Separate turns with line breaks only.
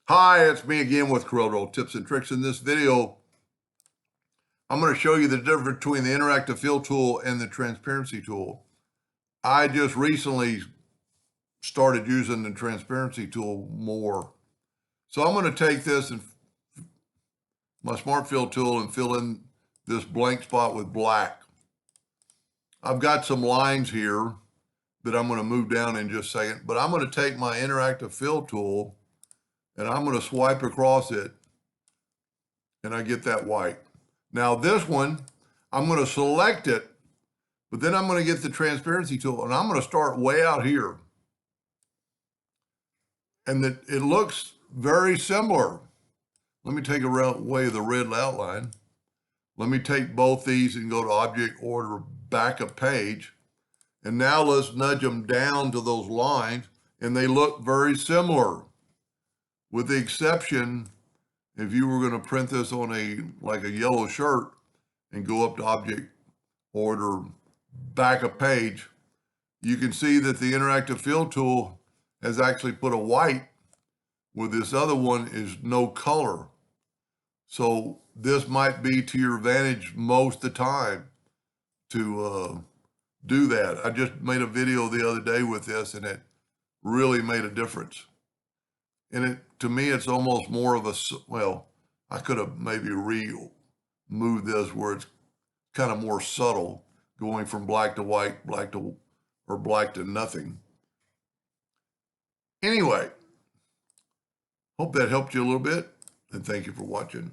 Hi, it's me again with Corel tips and tricks. In this video, I'm going to show you the difference between the interactive fill tool and the transparency tool. I just recently started using the transparency tool more. So I'm going to take this and my smart fill tool and fill in this blank spot with black. I've got some lines here that I'm going to move down in just a second, but I'm going to take my interactive fill tool and I'm going to swipe across it and I get that white. Now this one, I'm going to select it, but then I'm going to get the transparency tool and I'm going to start way out here. And it looks very similar. Let me take away the red outline. Let me take both these and go to Object Order, Backup Page. And now let's nudge them down to those lines and they look very similar. With the exception, if you were going to print this on like a yellow shirt and go up to Object Order, Backup Page, you can see that the interactive fill tool has actually put a white where this other one is no color. So this might be to your advantage most of the time to do that. I just made a video the other day with this and it really made a difference. And to me, it's almost more of a, well, I could have maybe moved this where it's kind of more subtle, going from black to white, or black to nothing. Anyway, hope that helped you a little bit, and thank you for watching.